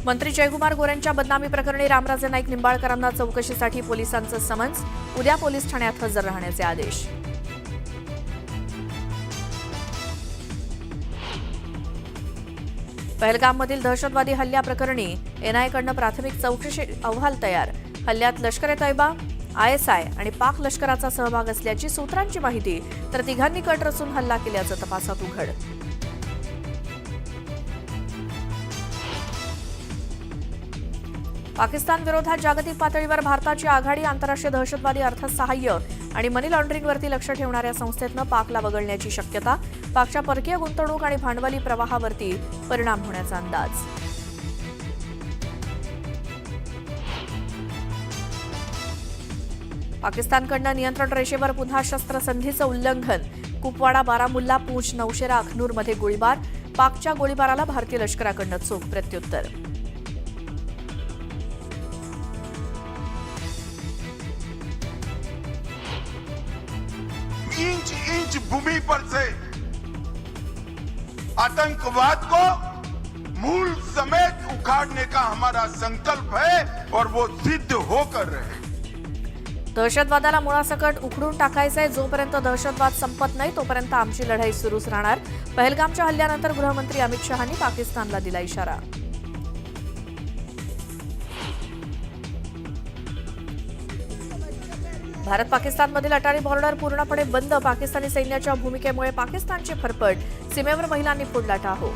मंत्री जयकुमार गोरेंच्या बदनामी प्रकरणी रामराजे नाईक निंबाळकरांना चौकशीसाठी पोलिसांचं समन्स, उद्या पोलीस ठाण्यात हजर राहण्याचे आदेश. पहलगाममधील दहशतवादी हल्ल्याप्रकरणी एनआयएकडनं प्राथमिक चौकशी अहवाल तयार. हल्ल्यात लष्कर-ए-तैयबा, आयएसआय आणि पाक लष्कराचा सहभाग असल्याची सूत्रांची माहिती, तर तिघांनी कट रचून हल्ला केल्याचं तपासात उघड. पाकिस्तान विरोधात जागतिक पातळीवर भारताची आघाडी. आंतरराष्ट्रीय दहशतवादी अर्थसहाय्य आणि मनी लॉन्ड्रिंगवरती लक्ष ठेवणाऱ्या संस्थेतनं पाकला वगळण्याची शक्यता. पाकच्या परकीय गुंतवणूक आणि भांडवली प्रवाहावरती परिणाम होण्याचा अंदाज. पाकिस्तानकडनं नियंत्रण रेषेवर पुन्हा शस्त्रसंधीचं उल्लंघन. कुपवाडा, बारामुल्ला, पूंछ, नौशेरा, अखनूरमध्ये गोळीबार. पाकच्या गोळीबाराला भारतीय लष्कराकडनं चोख प्रत्युत्तर. इंच इंच भूमि पर से आतंकवाद को मूल समेत उखाड़ने का हमारा संकल्प है और वो सिद्ध होकर रहे. दहशतवादाला मुळासकट उखडून टाकायचंय. जोपर्यंत दहशतवाद संपत नाही तोपर्यंत आमची लढाई सुरूच राहणार. पहलगामच्या हल्ल्यानंतर गृहमंत्री अमित शहांनी पाकिस्तानला दिला इशारा. भारत पाकिस्तानमधील अटारी बॉर्डर पूर्णपणे बंद. पाकिस्तानी सैन्याच्या भूमिकेमुळे पाकिस्तानची फरफट. सीमेवर महिलांनी फोडला टाहो.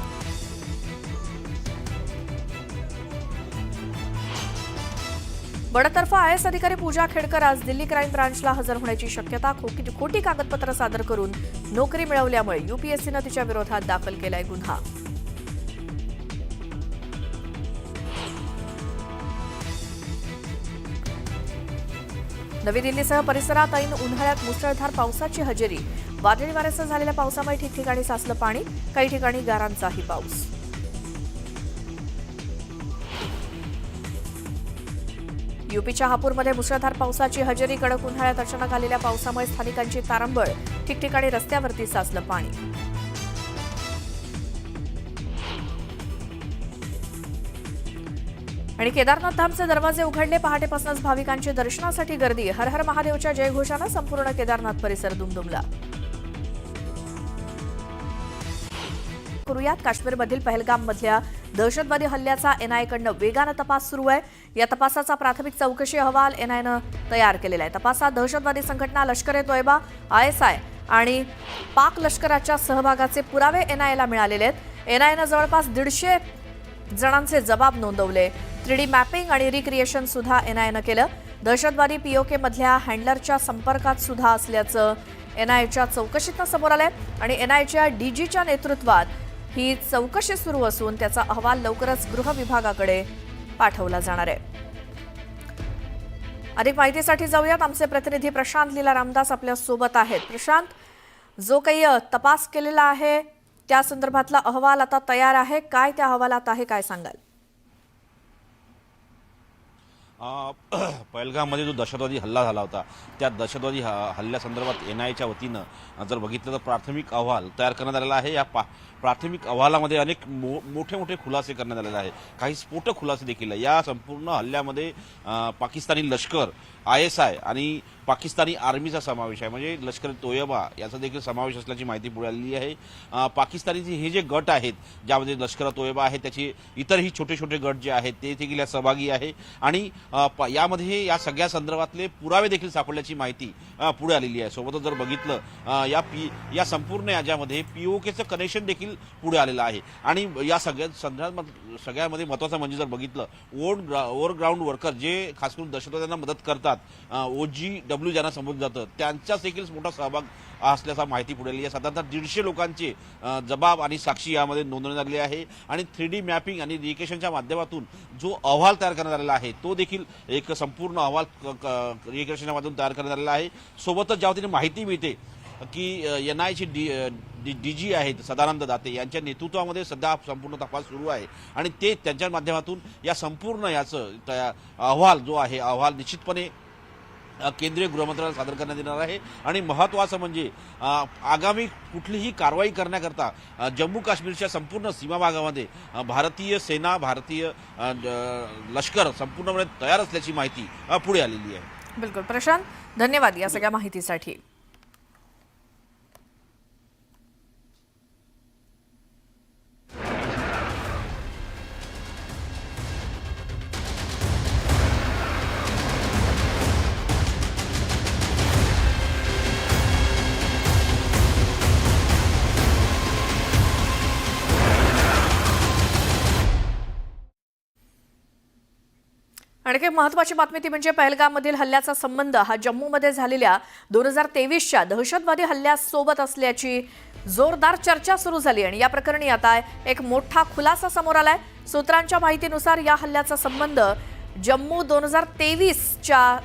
बडतर्फ आयएस अधिकारी पूजा खेडकर आज दिल्ली क्राईम ब्रांचला हजर होण्याची शक्यता. खोटी कागदपत्र सादर करून नोकरी मिळवल्यामुळे यूपीएससीनं तिच्या विरोधात दाखल केलाय गुन्हा. नवी दिल्लीसह परिसरात ऐन उन्हाळ्यात मुसळधार पावसाची हजेरी. वादळी वाऱ्यासह झालेल्या पावसामुळे ठिकठिकाणी साचलं पाणी. काही ठिकाणी गारांचाही पाऊस. यूपीच्या हापूरमध्ये मुसळधार पावसाची हजेरी. कडक उन्हाळ्यात अचानक आलेल्या पावसामुळे स्थानिकांची तारंबळ. ठिकठिकाणी रस्त्यावरती साचलं पाणी. आणि केदारनाथ धामचे दरवाजे उघडले. पहाटेपासूनच भाविकांची दर्शनासाठी गर्दी. हर हर महादेवच्या जयघोषानं संपूर्ण केदारनाथ परिसर दुमदुमला. करूयात काश्मीरमधील पहलगाममधल्या दहशतवादी हल्ल्याचा एनआयएकडनं वेगानं तपास सुरू आहे. या तपासाचा प्राथमिक चौकशी अहवाल एनआयएनं तयार केलेला आहे. तपासात दहशतवादी संघटना लष्कर-ए-तोयबा, आयएसआय आणि पाक लष्कराच्या सहभागाचे पुरावे एनआयएला मिळालेले आहेत. एनआयएनं जवळपास 150 जणांचे जबाब नोंदवले. 3D मॅपिंग आणि रिक्रिएशन सुद्धा एनआयएनं केलं. दहशतवादी पीओके मधल्या हँडलरच्या संपर्कात सुद्धा असल्याचं एनआयएच्या चौकशीतनं समोर आलंय. आणि एनआयएच्या डीजीच्या नेतृत्वात ही चौकशी सुरू असून त्याचा अहवाल लवकरच गृह विभागाकडे पाठवला जाणार आहे. अधिक माहितीसाठी जाऊयात. आमचे प्रतिनिधी प्रशांत लीला रामदास आपल्या सोबत आहेत. प्रशांत, जो काही तपास केलेला आहे त्या संदर्भातला अहवाल आता तयार आहे. काय त्या अहवालात आहे, काय सांगाल? पहलगाममध्ये जो दहशतवादी हल्ला झाला होता त्या दहशतवादी हल्ल्यासंदर्भात एनआयएच्या वतीनं जर बघितलं तर प्राथमिक अहवाल तयार करण्यात आलेला आहे. या प्राथमिक अहवालामध्ये अनेक मोठे मोठे खुलासे करण्यात आलेले आहे. काही स्फोटक खुलासे देखील आहे. या संपूर्ण हल्ल्यामध्ये पाकिस्तानी लष्कर, आयएसआय आणि पाकिस्तानी आर्मीचा समावेश आहे. म्हणजे लष्कर-ए-तोयबा याचा देखील समावेश असल्याची माहिती पुढे आलेली आहे. पाकिस्तानी हे जे गट आहेत ज्यामध्ये लष्कर-ए-तोयबा आहे त्याचे इतरही छोटे छोटे गट जे आहेत ते देखील सहभागी आहे. आणि यामध्ये या सगळ्या संदर्भातले पुरावे देखील सापडल्याची माहिती पुढे आलेली आहे. सोबतच जर बघितलं या संपूर्ण याच्यामध्ये पीओकेचं कनेक्शन देखील पुढे आलेलं आहे. आणि या सगळ्यामध्ये महत्त्वाचं म्हणजे जर बघितलं ओव्हरग्राऊंड वर्कर जे खास करून दहशतवाद्यांना मदत करतात, OGW ज्यांना संबोधलं जातं, त्यांचाच देखील मोठा सहभाग असल्याचा माहिती पुढे आली आहे. साधारणतः 150 लोकांचे जबाब आणि साक्षी यामध्ये नोंदवण्यात आले आहे. आणि 3D मॅपिंग आणि रिक्रिएशनच्या माध्यमातून जो अहवाल तयार करण्यात आलेला आहे तो देखील एक संपूर्ण अहवाल रिक्रिएशनच्या माध्यमातून तयार करण्यात आलेला आहे. सोबतच ज्या वतीने माहिती मिळते की एनआयएची डीजी आहेत सदानंद दाते यांच्या नेतृत्वामध्ये सध्या संपूर्ण तपास सुरू आहे. आणि ते त्यांच्या माध्यमातून या संपूर्ण याचं अहवाल जो आहे अहवाल निश्चितपणे केंद्रीय गृहमंत्रालयाला सादर करण्यात येणार आहे। आणि महत्त्वाचं म्हणजे आगामी कुठलीही कारवाई करण्याकरता जम्मू काश्मीरच्या संपूर्ण सीमा भागामध्ये भारतीय सेना, भारतीय लष्कर संपूर्णपणे तयार असल्याची माहिती पुढे आलेली आहे। बिलकुल प्रशांत, धन्यवाद या सगळ्या माहितीसाठी। आणखी एक महत्त्वाची बातमी ती म्हणजे पहलगाममधील हल्ल्याचा संबंध हा जम्मूमध्ये झालेल्या 2023च्या दहशतवादी हल्ल्यासोबत असल्याची जोरदार चर्चा सुरू झाली आणि या प्रकरणी आता एक मोठा खुलासा समोर आलाय। सूत्रांच्या माहितीनुसार या हल्ल्याचा संबंध जम्मू 2023च्या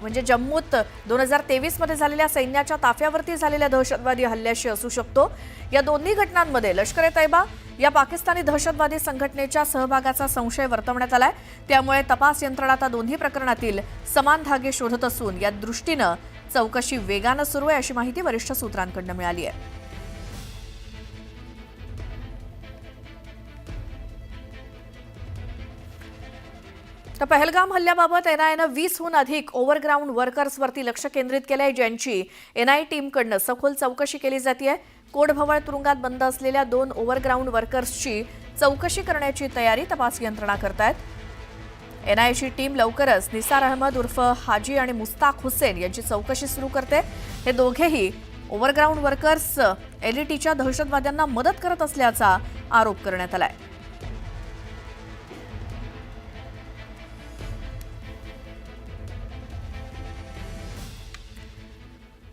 म्हणजे जम्मूत 2023 मध्ये झालेल्या सैन्याच्या ताफ्यावरती झालेल्या दहशतवादी हल्ल्याशी असू शकतो। या दोन्ही घटनांमध्ये लष्कर-ए-तैयबा या पाकिस्तानी दहशतवादी संघटनेच्या सहभागाचा संशय वर्तवण्यात आलाय। त्यामुळे तपास यंत्रणा आता दोन्ही प्रकरणातील समान धागे शोधत असून या दृष्टीनं चौकशी वेगानं सुरू आहे अशी माहिती वरिष्ठ सूत्रांकडून मिळाली आहे। तर पहलगाम हल्ल्याबाबत एनआयएनं 20हून अधिक ओव्हरग्राऊंड वर्कर्सवरती लक्ष केंद्रित केलंय, ज्यांची एनआयए टीमकडून सखोल चौकशी केली जाते। कोटभवळ तुरुंगात बंद असलेल्या 2 ओव्हरग्राऊंड वर्कर्सची चौकशी करण्याची तयारी तपास यंत्रणा करतायत। एनआयएची टीम लवकरच निसार अहमद उर्फ हाजी आणि मुस्ताक हुसेन यांची चौकशी सुरू करते। हे दोघेही ओव्हरग्राऊंड वर्कर्स एलईटीच्या दहशतवाद्यांना मदत करत असल्याचा आरोप करण्यात आलाय।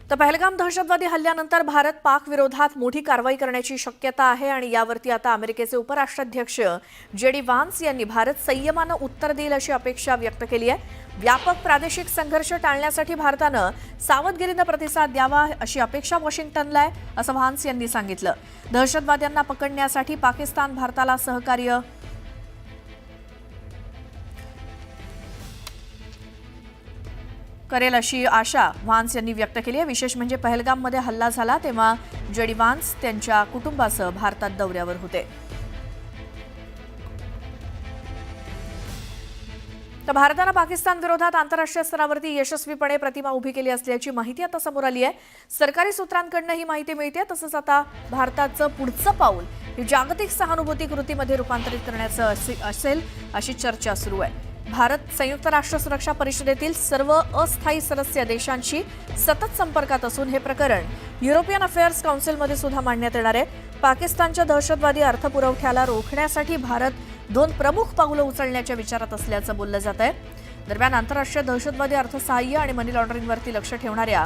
तर पहलगाम दहशतवादी हल्ल्यानंतर भारत पाक विरोधात मोठी कारवाई करण्याची शक्यता आहे आणि यावरती आता अमेरिकेचे उपराष्ट्राध्यक्ष जेडी व्हान्स यांनी भारत संयमानं उत्तर देईल अशी अपेक्षा व्यक्त केली आहे। व्यापक प्रादेशिक संघर्ष टाळण्यासाठी भारतानं सावधगिरीनं प्रतिसाद द्यावा अशी अपेक्षा वॉशिंग्टनला आहे असं व्हान्स यांनी सांगितलं। दहशतवाद्यांना पकडण्यासाठी पाकिस्तान भारताला सहकार्य करेल अशी आशा व्हान्स यांनी व्यक्त केली आहे। विशेष म्हणजे पहलगाममध्ये हल्ला झाला तेव्हा जेडी व्हान्स त्यांच्या कुटुंबासह भारतात दौऱ्यावर होते। तर भारतानं पाकिस्तान विरोधात आंतरराष्ट्रीय स्तरावरती यशस्वीपणे प्रतिमा उभी केली असल्याची माहिती आता समोर आली आहे। सरकारी सूत्रांकडून ही माहिती मिळते। तसंच आता भारताचं पुढचं पाऊल ही जागतिक सहानुभूती कृतीमध्ये रूपांतरित करण्याचं असेल अशी चर्चा सुरू आहे। भारत संयुक्त राष्ट्र सुरक्षा परिषदेतील सर्व अस्थायी सदस्य देशांशी सतत संपर्कात असून हे प्रकरण युरोपियन अफेअर्स काउन्सिलमध्ये सुद्धा मांडण्यात येणार आहे। पाकिस्तानच्या दहशतवादी अर्थपुरवठ्याला रोखण्यासाठी भारत 2 प्रमुख पावलं उचलण्याच्या विचारात असल्याचं बोललं जात आहे। दरम्यान आंतरराष्ट्रीय दहशतवादी अर्थसहाय्य आणि मनी लॉन्ड्रिंगवरती लक्ष ठेवणाऱ्या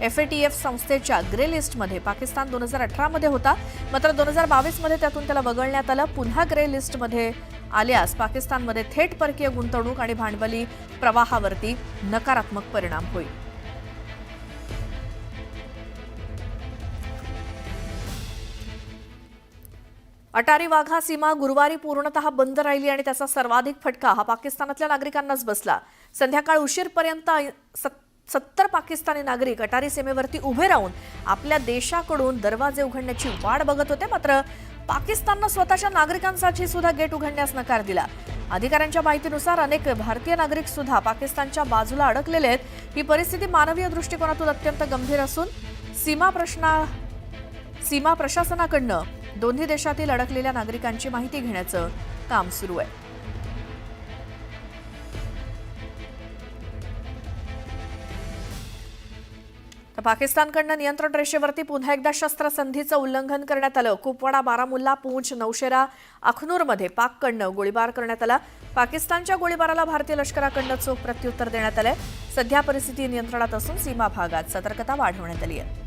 FATF संस्थेच्या ग्रे लिस्टमध्ये पाकिस्तान 2018 मध्ये होता, मात्र 2022 मध्ये त्यातून त्याला वगळण्यात आलं। पुन्हा ग्रे लिस्टमध्ये आल्यास पाकिस्तानमध्ये थेट परकीय गुंतवणूक आणि भांडवली प्रवाहावरती नकारात्मक परिणाम होईल। अटारी वाघा सीमा गुरुवारी पूर्णतः बंद राहिली आणि त्याचा सर्वाधिक फटका हा पाकिस्तानातल्या नागरिकांनाच बसला। संध्याकाळ उशीरपर्यंत 70 पाकिस्तानी नागरिक अटारी सीमेवरती उभे राहून आपल्या देशाकडून दरवाजे उघडण्याची वाट बघत होते, मात्र पाकिस्ताननं स्वतःच्या नागरिकांसाठी सुद्धा गेट उघडण्यास नकार दिला। अधिकाऱ्यांच्या माहितीनुसार अनेक भारतीय नागरिक सुद्धा पाकिस्तानच्या बाजूला अडकलेले आहेत। ही परिस्थिती मानवीय दृष्टिकोनातून अत्यंत गंभीर असून सीमा प्रशासनाकडून दोन्ही देशातील अडकलेल्या नागरिकांची माहिती घेण्याचं काम सुरू आहे। तर पाकिस्तानकडून नियंत्रण रेषेवरती पुन्हा एकदा शस्त्रसंधीचं उल्लंघन करण्यात आलं। कुपवाडा, बारामुल्ला, पूंछ, नौशेरा, अखनूरमध्ये पाककडून गोळीबार करण्यात आला। पाकिस्तानच्या गोळीबाराला भारतीय लष्कराकडून चोख प्रत्युत्तर देण्यात आलंय। सध्या परिस्थिती नियंत्रणात असून सीमा भागात सतर्कता वाढवण्यात आली आहे।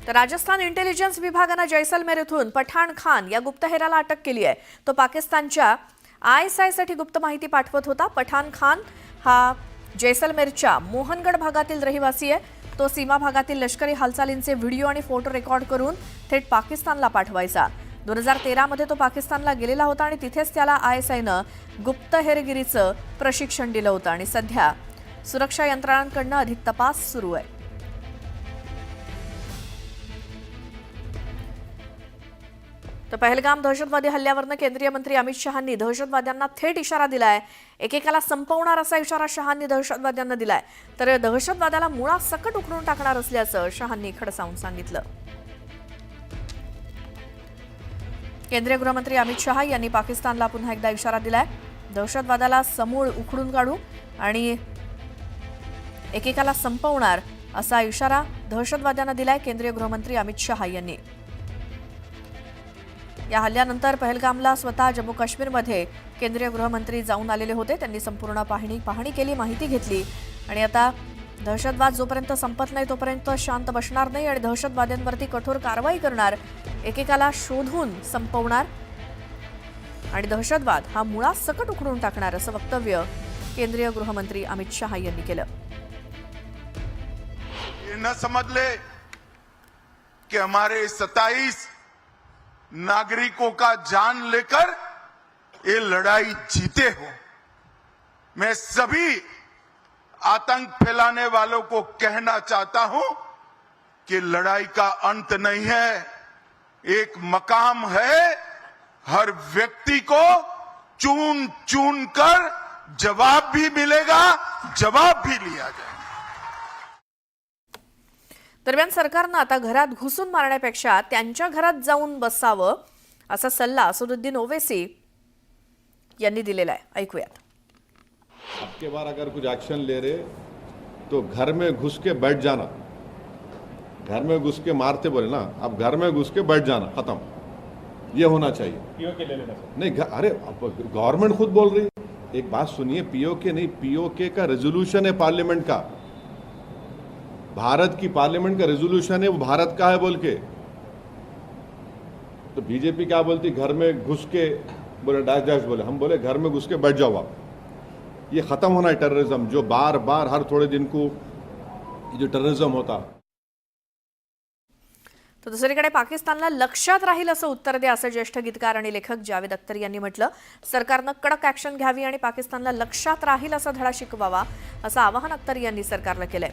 तर राजस्थान इंटेलिजन्स विभागानं जैसलमेर येथून पठाण खान या गुप्तहेराला अटक केली आहे। तो पाकिस्तानच्या ISI साठी गुप्त माहिती पाठवत होता। पठाण खान हा जैसलमेरच्या मोहनगड भागातील रहिवासी आहे। तो सीमा भागातील लष्करी हालचालींचे व्हिडिओ आणि फोटो रेकॉर्ड करून थेट पाकिस्तानला पाठवायचा। 2013 मध्ये तो पाकिस्तानला गेलेला होता आणि तिथेच त्याला ISIनं गुप्तहेरगिरीचं प्रशिक्षण दिलं होतं आणि सध्या सुरक्षा यंत्रणांकडून अधिक तपास सुरू आहे. तर पहलगाम दहशतवादी हल्ल्यावरनं केंद्रीय मंत्री अमित शहांनी दहशतवाद्यांना थेट इशारा दिलाय. एकेकाला संपवणार असा इशारा शहांनी दहशतवाद्यांना दिलाय. तर दहशतवादाला मुळासकट उखडून टाकणार असल्याचं शहांनी खडसावून सांगितलं. केंद्रीय गृहमंत्री अमित शहा यांनी पाकिस्तानला पुन्हा एकदा इशारा दिलाय. दहशतवादाला समूळ उखडून काढू आणि एकेकाला संपवणार असा इशारा दहशतवाद्यांना दिलाय केंद्रीय गृहमंत्री अमित शहा यांनी. या हल्ल्यानंतर पहलगामला स्वतः जम्मू काश्मीरमध्ये केंद्रीय गृहमंत्री जाऊन आलेले होते. त्यांनी संपूर्ण पाहणी केली, माहिती घेतली आणि आता दहशतवाद जोपर्यंत संपत नाही तोपर्यंत शांत बसणार नाही आणि दहशतवाद्यांवरती कठोर कारवाई करणार, एकेकाला शोधून संपवणार आणि दहशतवाद हा मुळासकट उखडून टाकणार असं वक्तव्य केंद्रीय गृहमंत्री अमित शहा यांनी केलं. ये न समझ ले कि हमारे 27 नागरिकों का जान लेकर ये लड़ाई जीते हो. मैं सभी आतंक फैलाने वालों को कहना चाहता हूं कि लड़ाई का अंत नहीं है, एक मकाम है. हर व्यक्ति को चुन चुन कर जवाब भी मिलेगा, जवाब भी लिया जाएगा. दरम्यान सरकारनं आता घरात घुसून मारण्यापेक्षा त्यांच्या घरात जाऊन बसावं असा सल्ला असदुद्दीन ओवैसी यांनी दिलेला आहे. ऐकूयात. आपके बार अगर कुछ एक्शन ले रहे तो घर में घुस के बैठ जाना. घर में घुस के मारते बोले ना, अब घर में घुस के बैठ जाना, खत्म. ये होना चाहिए. पीओके ले लेना नहीं. अरे गवर्नमेंट खुद बोल रही है. एक बात सुनिए, पीओके नहीं, पीओके का रेजोल्यूशन है पार्लियामेंट का. भारत की पार्लियामेंट का रेजोल्यूशन है, वो भारत का है बोल के. तो बीजेपी क्या बोलती, घर में घुस के बोले डैश डैश बोले. हम बोले घर में घुस के बैठ जाओ आप. ये खत्म होना है टेररिज्म, जो बार बार हर थोड़े दिन को जो टेररिज्म होता. तर दुसरीकडे पाकिस्तानला लक्षात राहील असं उत्तर द्या असं ज्येष्ठ गीतकार आणि लेखक जावेद अख्तर यांनी म्हटलं. सरकारनं कडक ऍक्शन घ्यावी आणि पाकिस्तानला लक्षात राहील असा धडा शिकवावा असं आवाहन अख्तर यांनी सरकारला केलंय.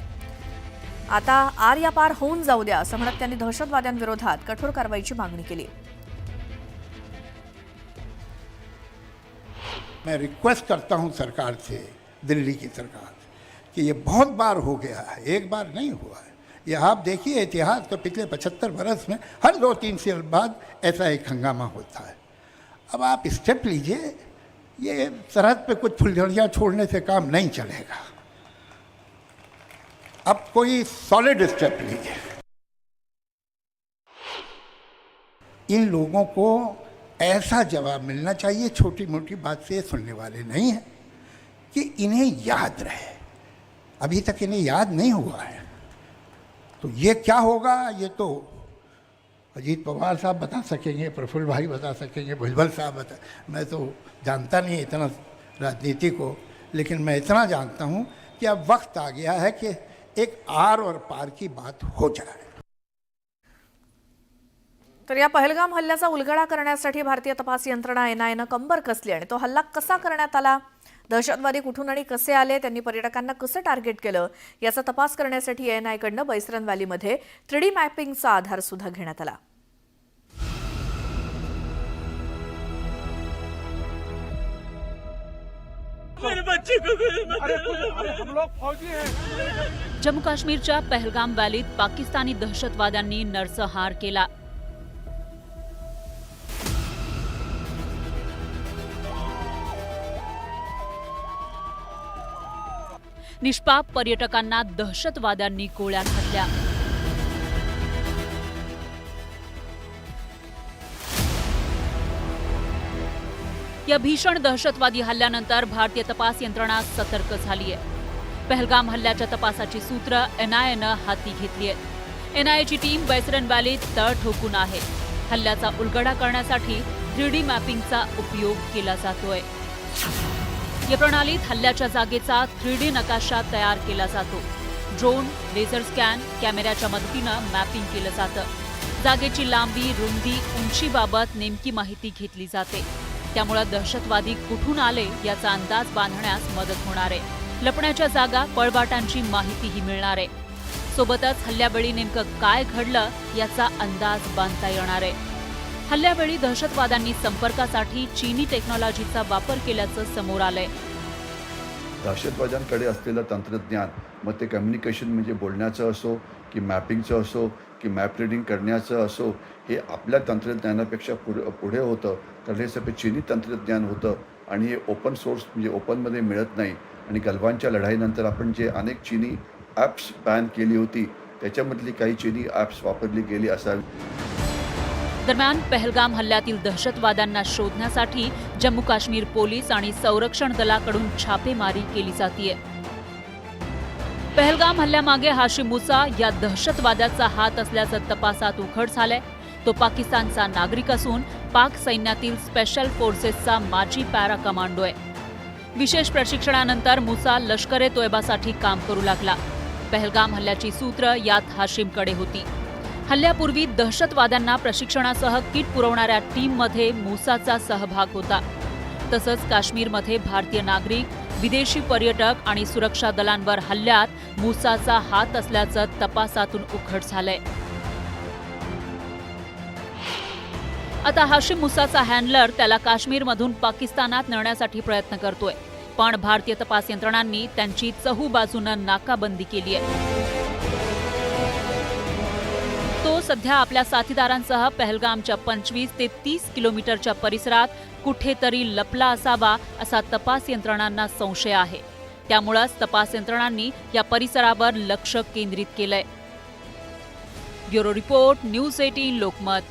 आता आर या पार होऊन जाऊ द्या असं म्हणत त्यांनी दहशतवाद्यांविरोधात कठोर कारवाईची मागणी केली. मैं रिक्वेस्ट करता हूं सरकार से, दिल्ली की सरकार से, कि ये बहुत बार हो गया है, एक बार नहीं हुआ है. ये आप देखिए इतिहास तो पिछले 75 बरस में हर 2-3 साल बाद ऐसा एक हंगामा होता है. अब आप स्टेप लीजिए. ये सरहद पे कुछ फुलझड़ियाँ छोड़ने से काम नहीं चलेगा. अब कोई सॉलिड स्टेप लीजिए. इन लोगों को ऐसा जवाब मिलना चाहिए, छोटी मोटी बात से सुनने वाले नहीं हैं, कि इन्हें याद रहे. अभी तक इन्हें याद नहीं हुआ है. तो ये क्या होगा, ये तो अजीत पवार साहब बता सकेंगे, प्रफुल्ल भाई बता सकेंगे, भुजबल साहब बता. मैं तो जानता नहीं इतना राजनीति को, लेकिन मैं इतना जानता हूँ कि अब वक्त आ गया है कि एक आर और पार की बात हो जाए. तर या पहलगाम हल्ल्याचा उलगडा करण्यासाठी भारतीय तपास यंत्रणा NIAनं कंबर कसली आणि तो हल्ला कसा करण्यात आला, दहशतवादी कुठून आणि कसे आले, त्यांनी पर्यटकांना कसं टार्गेट केलं याचा तपास करण्यासाठी NIAकडनं बैसरन व्हॅलीमध्ये 3D मॅपिंगचा आधार सुद्धा घेण्यात आला. जम्मू काश्मीरच्या पहलगाम व्हॅलीत पाकिस्तानी दहशतवाद्यांनी नरसंहार केला. निष्पाप पर्यटकांना दहशतवाद्यांनी गोळ्या घातल्या. या भीषण दहशतवादी हल्ल्यानंतर भारतीय तपास यंत्रणा सतर्क झाली आहे. पहलगाम हल्ल्याच्या तपासाची सूत्र NIAनं हाती घेतली आहेत. NIAची टीम बैसरन व्हॅलीत तळ ठोकून आहे. हल्ल्याचा उलगडा करण्यासाठी 3D मॅपिंगचा उपयोग केला जातोय. या प्रणालीत हल्ल्याच्या जागेचा 3D नकाशा तयार केला जातो. ड्रोन, लेझर स्कॅन, कॅमेऱ्याच्या मदतीनं मॅपिंग केलं जातं. जागेची लांबी, रुंदी, उंचीबाबत नेमकी माहिती घेतली जाते. त्यामुळे दहशतवादी कुठून आले याचा अंदाज बांधण्यास मदत होणार आहे. लपण्याच्या जागा, पळवाटांची माहितीही मिळणार आहे. सोबतच हल्ल्यावेळी नेमकं काय घडलं याचा अंदाज बांधता येणार आहे. हल्ल्यावेळी दहशतवाद्यांनी संपर्कासाठी चीनी टेक्नॉलॉजीचा वापर केल्याचं समोर आलंय. दहशतवाद्यांकडे असलेलं तंत्रज्ञान, मग ते कम्युनिकेशन म्हणजे बोलण्याचं असो की मॅपिंगचं असो की मॅप रिडिंग करण्याचं असो, हे आपल्या तंत्रज्ञानापेक्षा पुढे होतं. कारण हे सगळं चीनी तंत्रज्ञान होतं आणि हे ओपन सोर्स म्हणजे ओपनमध्ये मिळत नाही. आणि गलवानच्या लढाईनंतर आपण जे अनेक चीनी ॲप्स बॅन केली होती, त्याच्यामधली काही चीनी ॲप्स वापरली गेली असावी. दरम्यान पहलगाम हल्ल्यातील दहशतवाद्यांना शोधण्यासाठी जम्मू काश्मीर पोलीस आणि संरक्षण दलाकडून छापेमारी केली जातीये. पहलगाम हल्ल्यामागे हाशिम मुसा या दहशतवाद्याचा हात असल्याचं तपासात उघड झालंय. तो पाकिस्तानचा नागरिक असून पाक सैन्यातील स्पेशल फोर्सेसचा माजी पॅरा कमांडो आहे. विशेष प्रशिक्षणानंतर मुसा लष्कर ए तोयबासाठी काम करू लागला. पहलगाम हल्ल्याची सूत्र यात हाशिमकडे होती. हल्ल्यापूर्वी दहशतवाद्यांना प्रशिक्षणासह किट पुरवणाऱ्या टीममध्ये मुसाचा सहभाग होता. तसंच काश्मीरमध्ये भारतीय नागरिक, विदेशी पर्यटक आणि सुरक्षा दलांवर हल्ल्यात मुसाचा हात असल्याचं तपासातून उघड झालंय. आता हाशिम मुसाचा हँडलर त्याला काश्मीरमधून पाकिस्तानात नेण्यासाठी प्रयत्न करतोय. पण भारतीय तपास यंत्रणांनी त्यांची चहूबाजूनं नाकाबंदी केली आहे. तो सध्या आपल्या साथीदारांसह पहलगामच्या 25 ते 30 किलोमीटरच्या परिसरात कुठेतरी लपला असावा असा तपास यंत्रणांना संशय आहे. त्यामुळेच तपास यंत्रणांनी या परिसरावर लक्ष केंद्रित केलंय. Bureau report, news 18 Lokmat.